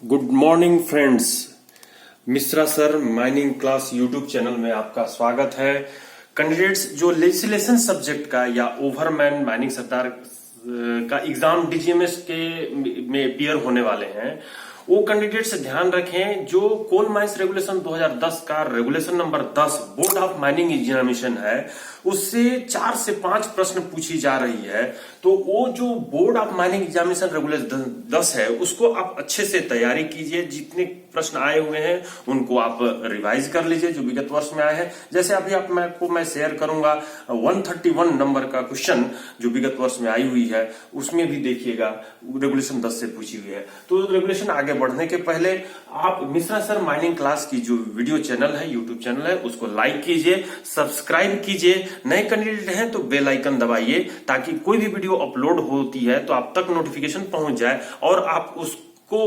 Good morning friends. Mishra sir mining class YouTube channel में आपका स्वागत है। कैंडिडेट्स जो लेजिस्लेशन सब्जेक्ट का या ओवरमैन माइनिंग सरदार का एग्जाम डीजीएमएस के में अपीयर होने वाले हैं, वो कैंडिडेट्स ध्यान रखें। जो कोल माइंस रेगुलेशन 2010 का regulation number 10 board of mining examination है, उससे 4 से 5 प्रश्न पूछी जा रही है। तो वो जो board of mining examination regulation 10 है, उसको आप अच्छे से तैयारी कीजिए। जितने प्रश्न आए हुए हैं उनको आप रिवाइज कर लीजिए जो विगत वर्ष में आए हैं। जैसे अभी मैं शेयर करूंगा 131 नंबर का क्वेश्चन जो विगत वर्ष में आई हुई है, उसमें भी देखिएगा रेगुलेशन 10 से पूछी हुई है। तो रेगुलेशन आगे बढ़ने के पहले आप मिश्रा सर माइनिंग क्लास की जो वीडियो चैनल है, यूट्यूब चैनल है, उसको लाइक कीजिए, सब्सक्राइब कीजिए। नए कैंडिडेट हैं तो बेल आइकन दबाइए ताकि कोई भी वीडियो अपलोड होती है तो आप तक नोटिफिकेशन पहुंच जाए और आप उसको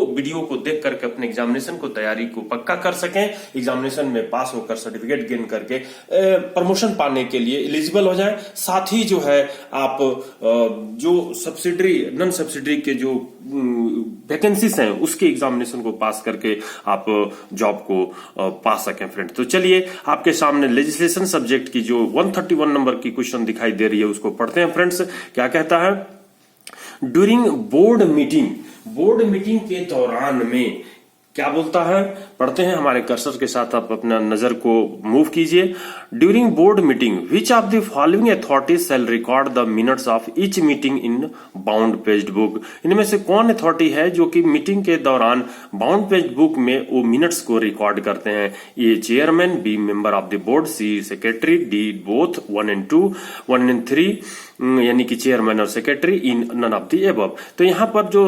वीडियो को देख करके अपने एग्जामिनेशन को तैयारी को पक्का कर सकें। एग्जामिनेशन में पास होकर सर्टिफिकेट गेन करके प्रमोशन पाने के लिए एलिजिबल हो जाए। साथ ही जो है आप जो सब्सिडरी नॉन सब्सिडरी के जो वैकेंसीज हैं उसके एग्जामिनेशन को पास करके आप जॉब को पा सकें फ्रेंड। तो चलिए आपके सामने लेजिस्लेशन सब्जेक्ट की जो 131 नंबर की क्वेश्चन दिखाई दे रही है उसको पढ़ते हैं फ्रेंड्स। क्या कहता है? ड्यूरिंग बोर्ड मीटिंग के दौरान में क्या बोलता है, पढ़ते हैं। हमारे कर्सर के साथ आप अपना नजर को मूव कीजिए। During board meeting which of the following authorities shall record the minutes of each meeting in bound paged book. इनमें से कौन अथॉरिटी है जो कि मीटिंग के दौरान बाउंड पेज्ड बुक में वो मिनट्स को रिकॉर्ड करते हैं? A chairman, b member of the board, c secretary, d both 1 and 2, 1 and 3 यानी कि चेयरमैन और सेक्रेटरी इन नन ऑफ द एबव। तो यहां पर जो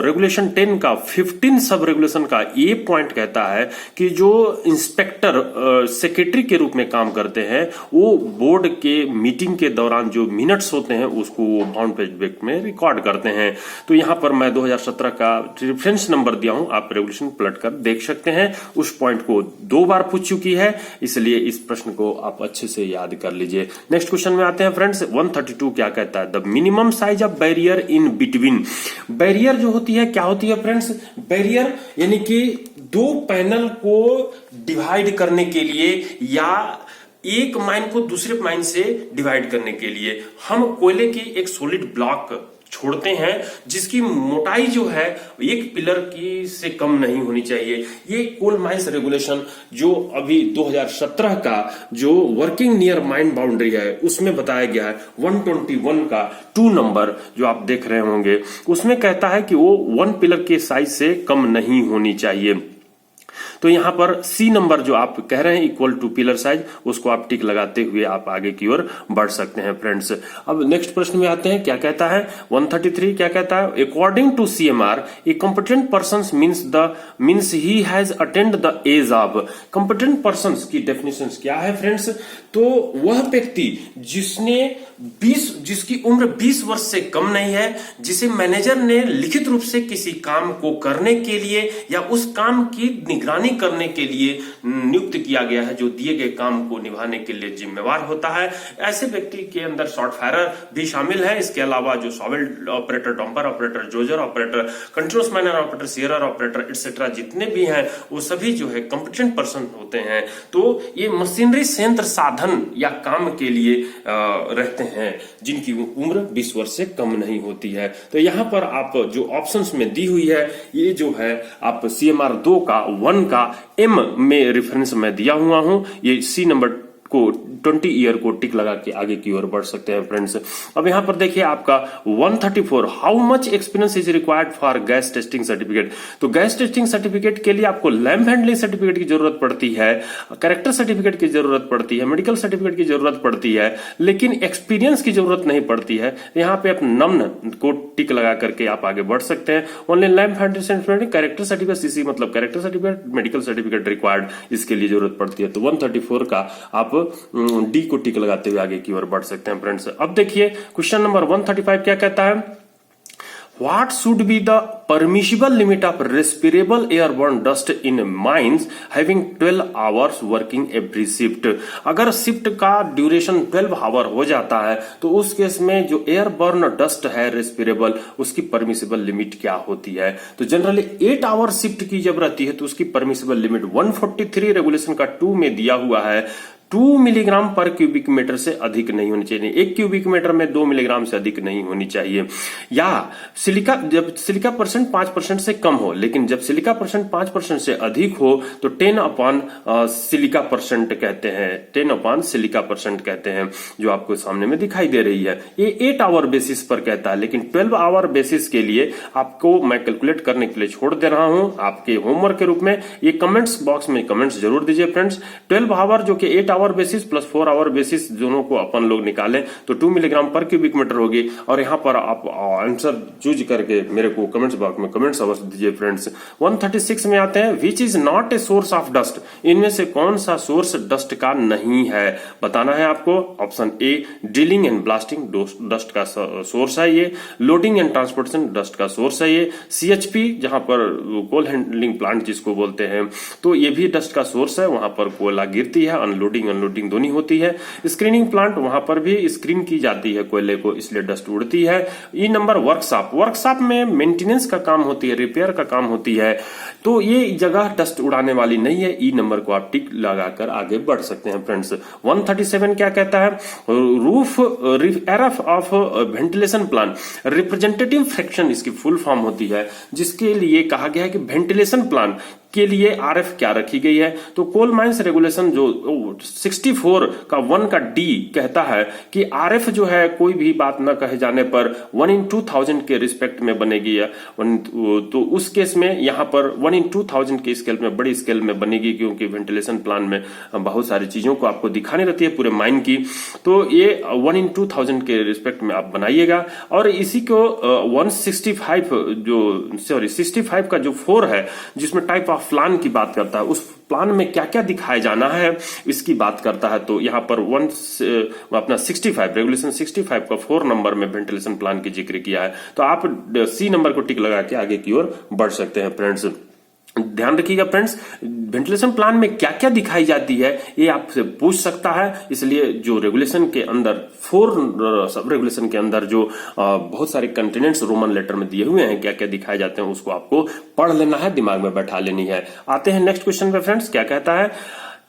रेगुलेशन 10 का 15 सब रेगुलेशन का ये पॉइंट कहता है कि जो इंस्पेक्टर सेक्रेटरी के रूप में काम करते हैं वो बोर्ड के मीटिंग के दौरान जो मिनट्स होते हैं उसको वो बाउंड पेज बुक में रिकॉर्ड करते हैं। तो यहां पर मैं 2017 का रेफरेंस नंबर दिया हूं, आप रेगुलेशन पलट कर देख सकते हैं। उस पॉइंट को 2 बार पूछ चुकी है, इसलिए इस प्रश्न को आप अच्छे से याद कर लीजिए। नेक्स्ट क्वेश्चन में आते हैं फ्रेंड्स। 132 क्या कहता है? The minimum size of barrier in between. Barrier जो होती है क्या होती है फ्रेंड्स? बैरियर यानी कि 2 पैनल को डिवाइड करने के लिए या एक माइन को दूसरे माइन से डिवाइड करने के लिए हम कोयले की एक सॉलिड ब्लॉक छोड़ते हैं जिसकी मोटाई जो है एक पिलर की से कम नहीं होनी चाहिए। ये कोल माइंस रेगुलेशन जो अभी 2017 का जो वर्किंग नियर माइन बाउंड्री है उसमें बताया गया है। 121 का 2 नंबर जो आप देख रहे होंगे उसमें कहता है कि वो 1 पिलर के साइज से कम नहीं होनी चाहिए। तो यहां पर सी नंबर जो आप कह रहे हैं इक्वल टू पिलर साइज, उसको आप टिक लगाते हुए आप आगे की ओर बढ़ सकते हैं फ्रेंड्स। अब नेक्स्ट प्रश्न में आते हैं। क्या कहता है? 133 क्या कहता है? According to CMR a competent person means he has attend the age of. Competent person की डेफिनेशन क्या है फ्रेंड्स? तो वह व्यक्ति जिसकी उम्र 20 वर्ष से कम नहीं है, जिसे मैनेजर ने लिखित रूप से किसी काम को करने के लिए या उस काम की निगरानी करने के लिए नियुक्त किया गया है, जो दिए गए काम को निभाने के लिए जिम्मेवार होता है। ऐसे व्यक्ति के अंदर शॉर्ट फायरर भी शामिल है। इसके अलावा जो shovel operator, dumper operator, dozer operator, continuous miner operator, shearer operator etcetera जितने भी हैं वो सभी जो है कॉम्पिटेंट पर्सन होते हैं। तो ये मशीनरी संयंत्र साधन या काम के लिए रहते हैं जिनकी उम्र 20 वर्ष से कम नहीं होती है। तो यहां पर आप जो ऑप्शंस में दी हुई है ये जो है आप CMR 2 का 1 का M में रेफरेंस में दिया हुआ हूं। ये सी नंबर को 20 ईयर को टिक लगा के आगे की ओर बढ़ सकते हैं फ्रेंड्स। अब यहां पर देखिए आपका 134 how much experience is required for gas testing certificate. तो गैस टेस्टिंग सर्टिफिकेट के लिए आपको लैंप हैंडलिंग सर्टिफिकेट की जरूरत पड़ती है, कैरेक्टर सर्टिफिकेट की जरूरत पड़ती है, मेडिकल सर्टिफिकेट की जरूरत पड़ती है, लेकिन एक्सपीरियंस की जरूरत नहीं पड़ती है। यहाँ पे आप नम्न को टिक लगा करके आप आगे बढ़ सकते हैं। Only lamp handling certificate, character certificate, CC मतलब character certificate, medical certificate required, इसके लिए जरूरत पड़ती है। तो 134 का आप डी को टिक लगाते हुए आगे की ओर बढ़ सकते हैं फ्रेंड्स। अब देखिए क्वेश्चन नंबर 135 क्या कहता है? What should be the permissible limit of respirable airborne dust in mines having 12 hours working every shift? अगर शिफ्ट का ड्यूरेशन 12 आवर हो जाता है तो उस केस में जो एयरबर्न डस्ट है रेस्पिरेबल, उसकी परमिसिबल लिमिट क्या होती है? तो जनरली 8 आवर शिफ्ट की जब रहती है तो उसकी परमिसिबल लिमिट 143 रेगुलेशन का 2 में दिया हुआ है 2 मिलीग्राम पर क्यूबिक मीटर से अधिक नहीं होनी चाहिए। एक क्यूबिक मीटर में 2 मिलीग्राम से अधिक नहीं होनी चाहिए। या सिलिका, जब सिलिका परसेंट 5% से कम हो, लेकिन जब सिलिका परसेंट 5% से अधिक हो तो 10 अपॉन सिलिका परसेंट कहते हैं, 10 अपॉन सिलिका परसेंट कहते हैं, जो आपको सामने में दिखाई दे रही है। ये 8 आवर बेसिस पर कहता है, लेकिन 12 आवर बेसिस के लिए आपको मैं कैलकुलेट करने के लिए छोड़ दे रहा हूं आपके होमवर्क के रूप में। ये कमेंट्स बॉक्स में कमेंट्स जरूर दीजिए फ्रेंड्स। 12 आवर जो कि 8 hour basis plus 4 hour basis दोनों को अपन लोग निकालें तो 2 मिलीग्राम पर क्यूबिक मीटर होगी। और यहां पर आप आंसर चूज करके मेरे को कमेंट्स बॉक्स में कमेंट्स अवश्य दीजिए फ्रेंड्स। 136 में आते हैं, which is not a source of dust. इनमें से कौन सा सोर्स डस्ट का नहीं है बताना है आपको। Option A drilling and blasting dust का सोर्स है ये, लोडिंग एंड ट्रांसपोर्टेशन डस्ट का सोर्स है ये, सीएचपी जहां पर कोल हैंडलिंग प्लांट जिसको बोलते हैं तो ये भी डस्ट का सोर्स है, वहां पर कोयला गिरती है, अनलोडिंग अनलोडिंग दोनों होती है। स्क्रीनिंग प्लांट वहां पर भी स्क्रीन की जाती है कोयले को, इसलिए डस्ट उड़ती है। ई नंबर वर्कशॉप, वर्कशॉप में मेंटेनेंस का काम होती है, रिपेयर का काम होती है, तो ये जगह डस्ट उड़ाने वाली नहीं है। ई नंबर को आप टिक लगाकर आगे बढ़ सकते हैं फ्रेंड्स। 137 क्या कहता है, rough RF of ventilation plan, representative fraction इसकी फुल फॉर्म होती है, जिसके लिए कहा गया है कि वेंटिलेशन प्लान के लिए आरएफ क्या रखी गई है। तो कोल माइंस रेगुलेशन जो 64 का 1 का डी कहता है कि आरएफ जो है कोई भी बात न कहे जाने पर 1/2000 के रिस्पेक्ट में बनेगी, तो उस केस में यहां पर 1/2000 के स्केल में, बड़ी स्केल में बनेगी, क्योंकि वेंटिलेशन प्लान में बहुत सारी चीजों को आपको दिखानी रहती है पूरे माइन की। तो ये 1/2000 के रिस्पेक्ट में आप बनाइएगा। और इसी को 65 का जो 4 है, जिसमें टाइप ऑफ प्लान की बात करता है, उस प्लान में क्या क्या दिखाए जाना है इसकी बात करता है। तो यहां पर अपना 65 रेगुलेशन 65 का 4 नंबर में वेंटिलेशन प्लान की जिक्र किया है। तो आप सी नंबर को टिक लगा के आगे की ओर बढ़ सकते हैं फ्रेंड्स। ध्यान रखिएगा फ्रेंड्स, वेंटिलेशन प्लान में क्या क्या दिखाई जाती है ये आपसे पूछ सकता है, इसलिए जो रेगुलेशन के अंदर 4 सब रेगुलेशन के अंदर जो बहुत सारे कंटेनेंट्स रोमन लेटर में दिए हुए हैं, क्या क्या दिखाए जाते हैं, उसको आपको पढ़ लेना है, दिमाग में बैठा लेनी है। आते हैं नेक्स्ट क्वेश्चन पे फ्रेंड्स, क्या कहता है,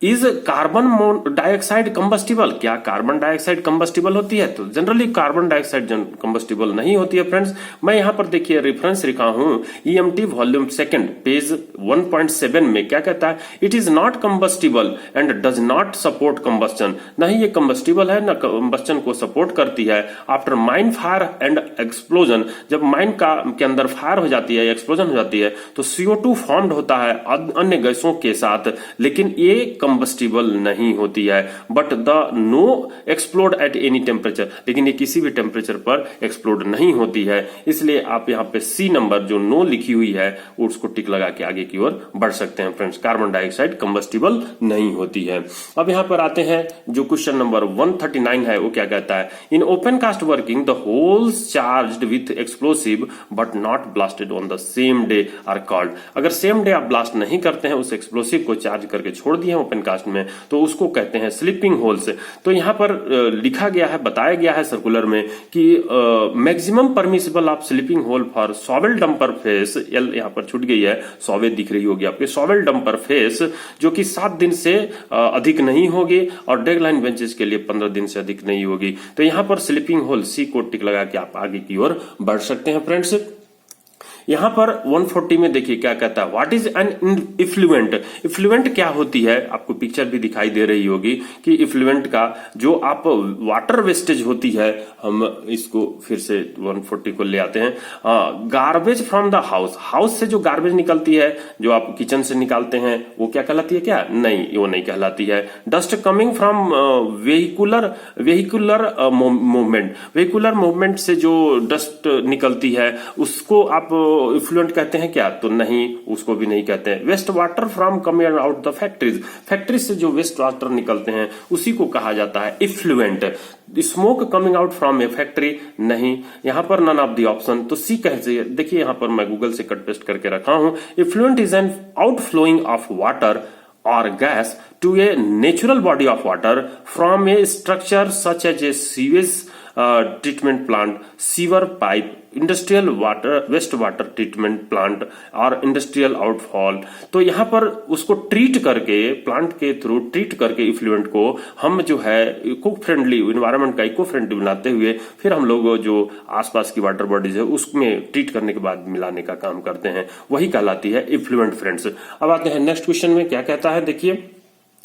इज कार्बन डाइऑक्साइड कंबस्टिबल, क्या कार्बन डाइऑक्साइड कंबस्टिबल होती है? तो जनरली कार्बन डाइऑक्साइड कंबस्टिबल नहीं होती है फ्रेंड्स। मैं यहां पर देखिए रेफरेंस लिखा हूं, ईएमटी वॉल्यूम 2 पेज 1.7 में क्या कहता है, it is not combustible and does not support combustion. नहीं ये कंबस्टिबल है, न कंबस्टन को सपोर्ट करती है। After mine fire and explosion, जब माइन के अंदर फायर हो जाती है, एक्सप्लोजन हो जाती है, तो CO2 फॉर्म्ड होता है अन्य गैसों के साथ, लेकिन ये कंबस्टिबल नहीं होती है। But the no explode at any temperature, लेकिन ये किसी भी टेम्परेचर पर एक्सप्लोड नहीं होती है। इसलिए आप यहाँ पे सी नंबर जो नो लिखी हुई है उसको टिक लगा के आगे की ओर बढ़ सकते हैं फ्रेंड्स। कार्बन डाइऑक्साइड कंबस्टिबल नहीं होती है। अब यहाँ पर आते हैं जो क्वेश्चन नंबर 139 है, वो क्या कहता है, in open cast working the holes charged with explosive but not blasted on the same day are called. अगर सेम डे आप ब्लास्ट नहीं करते हैं, उस एक्सप्लोसिव को चार्ज करके छोड़ दिए ओपन कास्ट में, तो उसको कहते हैं स्लीपिंग होल्स। तो यहां पर लिखा गया है, बताया गया है सर्कुलर में कि maximum permissible of sleeping hole for shovel dumper face, L यहां पर छूट गई है, सॉवेल दिख रही होगी आपके, सॉवेल डंपर फेस जो कि 7 दिन से अधिक नहीं होगी, और डेडलाइन बेंचेस के लिए 15 दिन से अधिक नहीं होगी। तो यहां पर स्लीपिंग होल सी को टिक लगा के आप आगे की ओर बढ़ सकते हैं फ्रेंड्स। यहां पर 140 में देखिए क्या कहता है, what is an effluent. Effluent क्या होती है, आपको पिक्चर भी दिखाई दे रही होगी कि इफ्लुएंट का जो आप वाटर वेस्टेज होती है, हम इसको फिर से 140 को ले आते हैं, garbage from the house, house से जो गार्बेज निकलती है, जो आप किचन से निकालते हैं, वो क्या कहलाती है? क्या नहीं, वो नहीं कहलाती है। Dust coming from vehicular movement, vehicular movement से जो डस्ट निकलती है उसको आप इफ्लुएंट कहते हैं क्या? तो नहीं, उसको भी नहीं कहते हैं। Waste water from coming out the factories, factory से जो वेस्ट वाटर निकलते हैं उसी को कहा जाता है effluent. Smoke coming out from A factory, नहीं, यहां पर नन ऑफ द ऑप्शन। तो सी कैसे, देखिए यहां पर मैं गूगल से कट पेस्ट करके रखा हूं। Effluent is an outflowing of water or gas to a natural body of water from a structure such as a sewage treatment plant, sewer pipe, industrial water waste water treatment plant और industrial outfall. तो यहाँ पर उसको treat करके, plant के through treat करके effluent को हम जो है इको फ्रेंडली, इन्वायरमेंट का इको फ्रेंडली बनाते हुए फिर हम लोग जो आसपास की वाटर बॉडीज है उसमें ट्रीट करने के बाद मिलाने का काम करते हैं, वही कहलाती है इफ्लुएंट फ्रेंड्स। अब आते हैं नेक्स्ट क्वेश्चन में, क्या कहता है, देखिए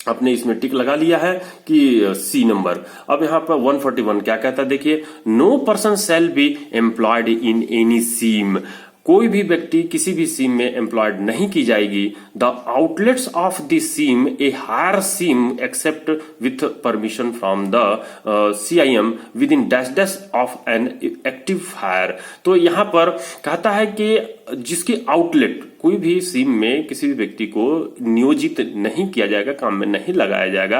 आपने इसमें टिक लगा लिया है कि सी नंबर। अब यहां पर 141 क्या कहता है, देखिए no person shall be employed in any seam, कोई भी व्यक्ति किसी भी सीम में एम्प्लॉयड नहीं की जाएगी। The outlets of the seam a higher seam except with permission from the CIM within dash dash of an active fire. तो यहां पर कहता है कि जिसकी आउटलेट, कोई भी सीम में किसी भी व्यक्ति को नियोजित नहीं किया जाएगा, काम में नहीं लगाया जाएगा।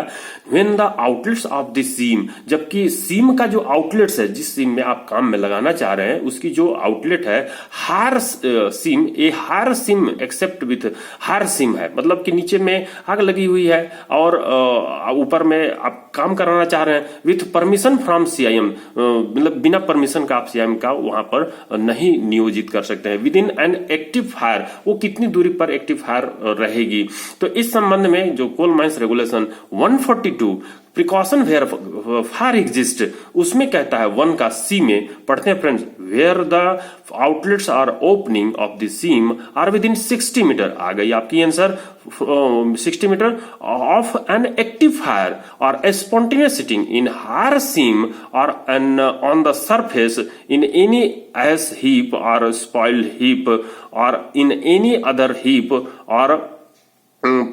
When the outlets of the seam, जबकि सीम का जो आउटलेट्स है, जिस सीम में आप काम में लगाना चाह रहे हैं उसकी जो आउटलेट है, higher seam, a higher seam except with, higher seam है मतलब कि नीचे में आग लगी हुई है और ऊपर में आप काम कराना चाह रहे हैं, विथ परमिशन फ्रॉम CIM, मतलब बिना परमिशन का आप CIM का वहां पर नहीं नियोजित कर सकते हैं। With in an active fire, वो कितनी दूरी पर एक्टिव फायर रहेगी। तो इस संबंध में जो coal mines regulation 142 precaution where fire exist, उसमें कहता है 1 का सी में पढ़ते हैं friends, where the outlets are opening of the seam are within 60 metre, आ गई आपकी answer 60 metre of an active fire और spontaneous sitting in higher seam और and on the surface in any ash heap और spoiled heap और in any other heap और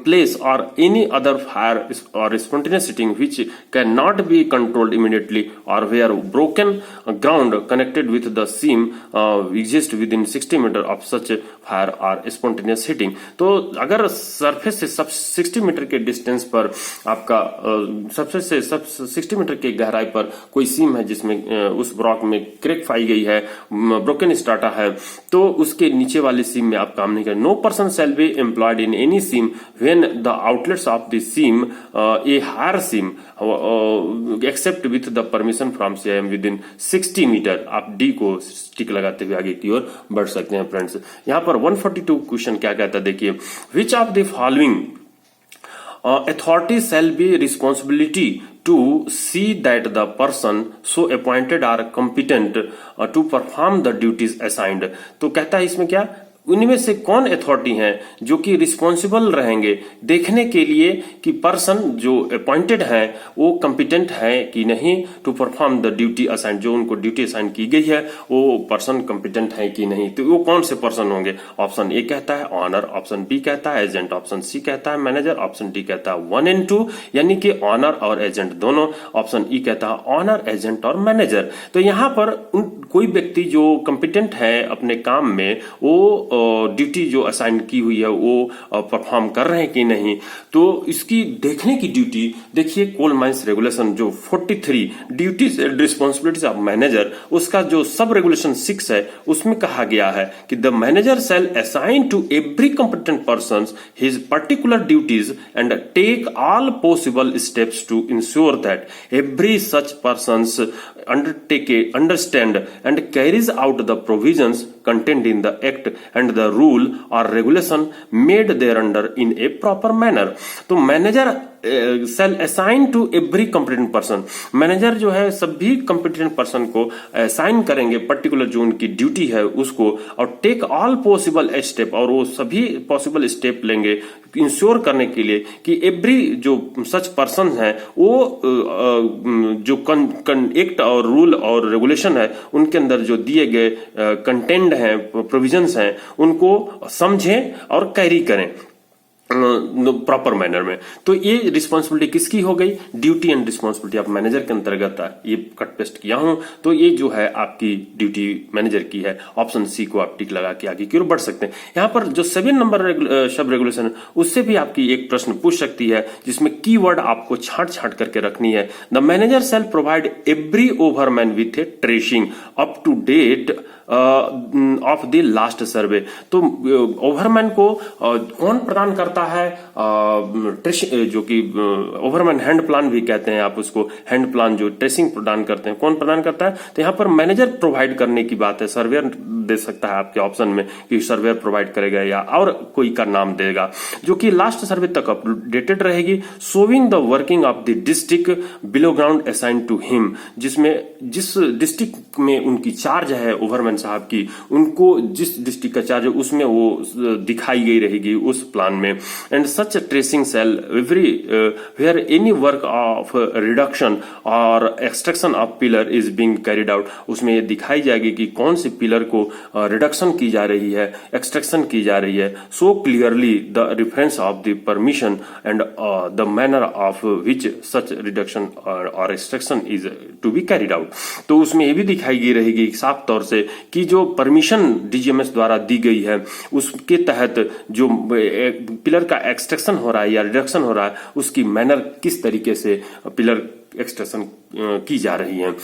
place or any other fire or spontaneous sitting which cannot be controlled immediately or where broken ground connected with the seam exist within 60 meter of such fire or spontaneous hitting। तो अगर surface से 60 metre के distance पर आपका surface से 60 metre की गहराई पर कोई सीम है जिसमें उस ब्लॉक में क्रैक पाई गई है, ब्रोकन स्टार्टा है, तो उसके नीचे वाले सीम में आप काम नहीं करें। No person shall be employed in any seam when the outlets of the seam a higher seam except with the permission from CIM within 60 metre. आप डी को टिक लगाते हुए आगे की ओर बढ़ सकते हैं फ्रेंड्स। यहाँ पर 142 क्वेश्चन क्या कहता है, देखिए, which of the following authority shall be responsibility to see that the person so appointed are competent to perform the duties assigned। तो कहता है इसमें क्या, उनमें से कौन अथॉरिटी हैं जो कि रिस्पॉन्सिबल रहेंगे देखने के लिए कि पर्सन जो अपॉइंटेड है वो कॉम्पिटेंट है कि नहीं, to perform the duty assign, जो उनको ड्यूटी असाइन की गई है वो पर्सन कॉम्पिटेंट है कि नहीं। तो वो कौन से पर्सन होंगे, ऑप्शन ए कहता है ऑनर, ऑप्शन बी कहता है एजेंट, ऑप्शन सी कहता है मैनेजर, ऑप्शन डी कहता है 1 and 2 यानी कि ऑनर और एजेंट दोनों, ऑप्शन ई कहता है ऑनर, एजेंट और मैनेजर। तो यहाँ पर कोई व्यक्ति जो कॉम्पिटेंट है अपने काम में, वो ड्यूटी जो असाइन की हुई है वो परफॉर्म कर रहे हैं कि नहीं, तो इसकी देखने की ड्यूटी, देखिए कोल माइंस रेगुलेशन जो 43 duties and responsibilities of manager, उसका जो सब रेगुलेशन 6 है उसमें कहा गया है कि the manager shall assign to every competent person his particular duties and take all possible steps to ensure that every such person understand and carries out the provisions contained in the act and the rule or regulation made thereunder in a proper manner। तो manager shall assign to every competent person, manager जो है सभी competent person को assign करेंगे particular जो उनकी duty है उसको, और टेक ऑल पॉसिबल स्टेप, और वो सभी पॉसिबल स्टेप लेंगे इंश्योर करने के लिए कि एवरी जो सच पर्सन है वो जो एक्ट और रूल और रेगुलेशन है उनके अंदर जो दिए गए कंटेंट हैं, प्रोविजंस हैं, उनको समझें और कैरी करें। प्रॉपर मैनर में। तो ये रिस्पॉन्सिबिलिटी किसकी हो गई? Duty and responsibility of manager के अंतर्गत ये कट पेस्ट किया हूं। तो ये जो है आपकी ड्यूटी मैनेजर की है। ऑप्शन सी को आप टिक लगा के आगे की ओर बढ़ सकते हैं। यहां पर जो 7 नंबर शब्द रेगुलेशन है उससे भी आपकी एक प्रश्न पूछ सकती है, जिसमें कीवर्ड आपको छांट छांट करके रखनी है। The manager shall provide every overman with a tracing up to date of the last survey. तो ओवरमैन को कौन प्रदान करता है? जो कि ओवरमैन हैंड प्लान भी कहते हैं आप उसको, हैंड प्लान जो ट्रेसिंग प्रदान करते हैं, कौन प्रदान करता है? तो यहां पर मैनेजर प्रोवाइड करने की बात है। सर्वेयर दे सकता है आपके ऑप्शन में कि सर्वेयर प्रोवाइड करेगा या और कोई का नाम देगा, जो कि लास्ट सर्वे तक अपडेटेड रहेगी। Showing the working of the district below ground assign to him, जिसमें जिस डिस्ट्रिक्ट में उनकी चार्ज है ओवरमैन साहब की, उनको जिस डिस्ट्रिक्ट का चार्ज है उसमें वो दिखाई गई रहेगी उस प्लान में। And such tracing shall every where any work of reduction और extraction of pillar is being carried out, उसमें ये दिखाई जाएगी कि कौन से पिलर को रिडक्शन की जा रही है, एक्सट्रैक्शन की जा रही है। So clearly the reference of the permission and the manner of which such reduction और extraction is to be carried out. तो उसमें ये भी दिखाई गई रहेगी साफ तौर से कि जो परमिशन डीजीएमएस द्वारा दी गई है उसके तहत जो पिलर का एक्सट्रैक्शन हो रहा है या रिडक्शन हो रहा है, उसकी मैनर किस तरीके से पिलर एक्सट्रैक्शन की जा रही है,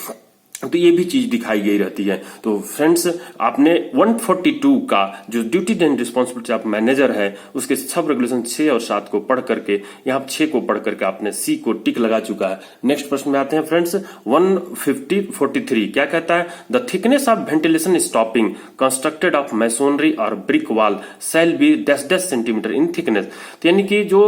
तो ये भी चीज दिखाई गई रहती है। तो फ्रेंड्स, आपने 142 का जो duty and responsibility of manager है उसके सब रेगुलेशन 6 और 7 को पढ़ करके, यहाँ 6 को पढ़ करके आपने सी को टिक लगा चुका है। नेक्स्ट प्रश्न में आते हैं फ्रेंड्स। 143 क्या कहता है? The thickness of ventilation stopping constructed of masonry और brick wall shall be dash dash centimetre in thickness. तो यानी कि जो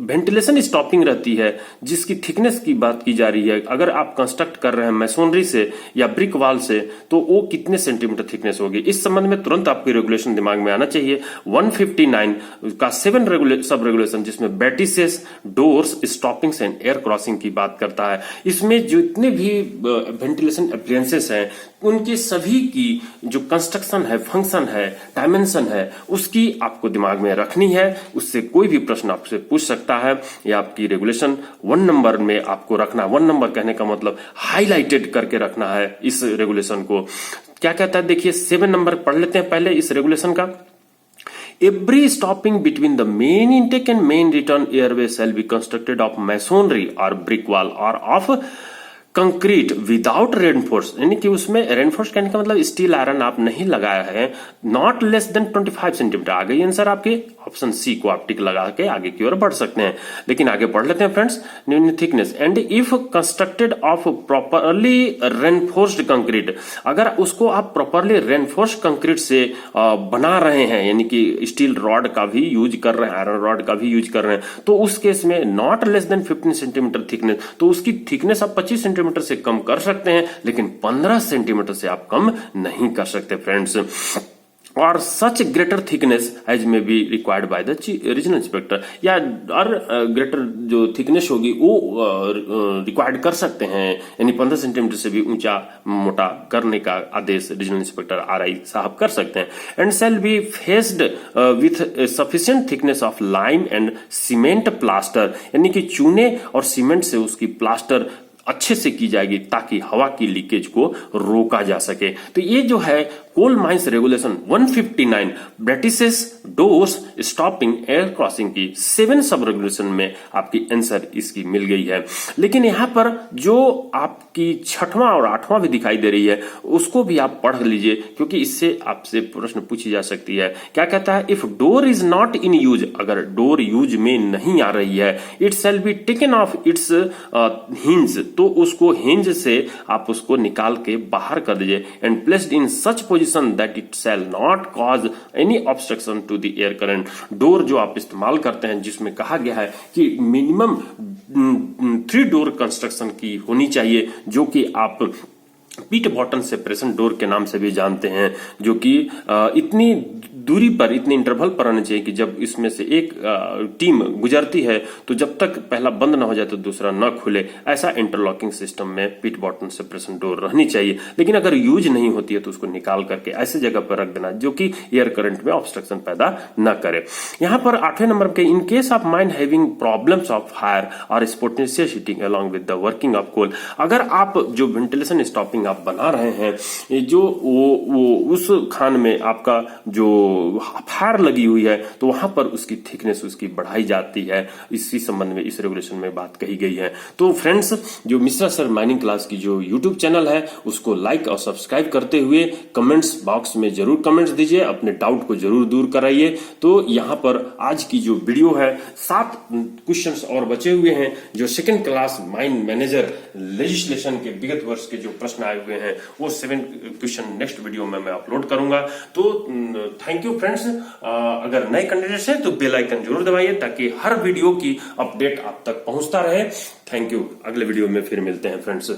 वेंटिलेशन स्टॉपिंग रहती है जिसकी थिकनेस की बात की जा रही है, अगर आप कंस्ट्रक्ट कर रहे हैं मैसोनरी से या ब्रिक वॉल से, तो वो कितने सेंटीमीटर थिकनेस होगी? इस संबंध में तुरंत आपके रेगुलेशन दिमाग में आना चाहिए। 159 का 7 सब रेगुलेशन जिसमें बैटिसेस, डोर्स, स्टॉपिंग्स एंड एयर क्रॉसिंग की बात करता है। इसमें जितने भी वेंटिलेशन अप्लायंसेस हैं उनके सभी की जो कंस्ट्रक्शन है, फंक्शन है, डायमेंशन है, उसकी आपको दिमाग में रखनी है। उससे कोई भी प्रश्न आपसे पूछ सकता है। या आपकी रेगुलेशन 1 नंबर में आपको रखना। 1 नंबर कहने का मतलब हाईलाइटेड करके रखना है इस रेगुलेशन को। क्या कहता है देखिए, 7 नंबर पढ़ लेते हैं पहले इस रेगुलेशन का। Every stopping between the main intake and main return airway shall be constructed of masonry or brick wall or of concrete without reinforce, यानी कि उसमें रेनफोर्स कहने का मतलब स्टील आयरन आप नहीं लगाया है, नॉट लेस देन 25 सेंटीमीटर। आ गई आंसर आपके, ऑप्शन सी को आप टिक लगा के आगे की ओर बढ़ सकते हैं। लेकिन आगे पढ़ लेते हैं friends. Thickness and if constructed of properly reinforced concrete, अगर उसको आप प्रॉपरली रेनफोर्स्ड कंक्रीट से बना रहे हैं, यानी कि स्टील रॉड का भी यूज कर रहे हैं, आयरन रॉड का भी यूज कर रहे हैं, तो उस केस में not less than 15 centimetre thickness, तो उसकी थिकनेस आप 25 सेंटीमीटर से कम कर सकते हैं, लेकिन 15 सेंटीमीटर से आप कम नहीं कर सकते फ्रेंड्स। और सच ग्रेटर थिकनेस एज में be required by the regional inspector, या और ग्रेटर जो थिकनेस होगी वो रिक्वायर्ड कर सकते हैं, यानी 15 सेंटीमीटर से भी ऊंचा मोटा करने का आदेश रीजनल इंस्पेक्टर आरआई साहब कर सकते हैं। And shall be faced with sufficient thickness of lime and cement plaster, यानी कि चूने और सीमेंट से उसकी प्लास्टर अच्छे से की जाएगी ताकि हवा की लीकेज को रोका जा सके। तो ये जो है coal mines regulation 159 brattices, doors, stopping, air crossing की 7 सब रेगुलेशन में आपकी आंसर इसकी मिल गई है। लेकिन यहां पर जो आपकी 6वां और 8वां भी दिखाई दे रही है उसको भी आप पढ़ लीजिए, क्योंकि इससे आपसे प्रश्न पूछी जा सकती है। क्या कहता है? If door is not in use, अगर डोर यूज में नहीं आ रही है, it shall be taken of its hinge, तो उसको हिंज से आप उसको निकाल के बाहर कर दीजिए। And placed in such position that it shall not cause any obstruction to the air current. Door जो आप इस्तेमाल करते हैं जिसमें कहा गया है कि मिनिमम 3 डोर कंस्ट्रक्शन की होनी चाहिए, जो कि आप पीट बॉटम सेपरेशन डोर के नाम से भी जानते हैं, जो कि इतनी दूरी पर, इतने इंटरवल पर आना चाहिए कि जब इसमें से एक टीम गुजरती है तो जब तक पहला बंद ना हो जाए तो दूसरा ना खुले, ऐसा इंटरलॉकिंग सिस्टम में पीट बॉटम सेपरेशन डोर रहनी चाहिए। लेकिन अगर यूज नहीं होती है तो उसको निकाल करके ऐसे जगह पर रख देना जो कि एयर करंट में ऑब्स्ट्रक्शन पैदा न करे। यहां पर 8वें नंबर के, in case of mine having problems of fire और spontaneous heating along with the working of coal, अगर आप जो वेंटिलेशन स्टॉपिंग आप बना रहे हैं, जो वो उस खान में आपका जो फायर लगी हुई है तो वहां पर उसकी थिकनेस उसकी बढ़ाई जाती है। इसी संबंध में इस रेगुलेशन में बात कही गई है। तो फ्रेंड्स, जो मिश्रा सर माइनिंग क्लास की जो यूट्यूब चैनल है उसको लाइक और सब्सक्राइब करते हुए कमेंट्स बॉक्स में जरूर कमेंट्स दीजिए, अपने डाउट को जरूर दूर कराइए। तो यहां पर आज की जो वीडियो है 7 क्वेश्चंस और बचे हुए हैं जो second class mine manager legislation के विगत वर्ष के जो प्रश्न आए हुए हैं वो 7 क्वेश्चन नेक्स्ट वीडियो में मैं अपलोड करूंगा। तो थैंक यू फ्रेंड्स। अगर नए कैंडिडेट्स हैं तो बेल आइकन जरूर दबाइए ताकि हर वीडियो की अपडेट आप तक पहुंचता रहे। Thank you. अगले वीडियो में फिर मिलते हैं फ्रेंड्स।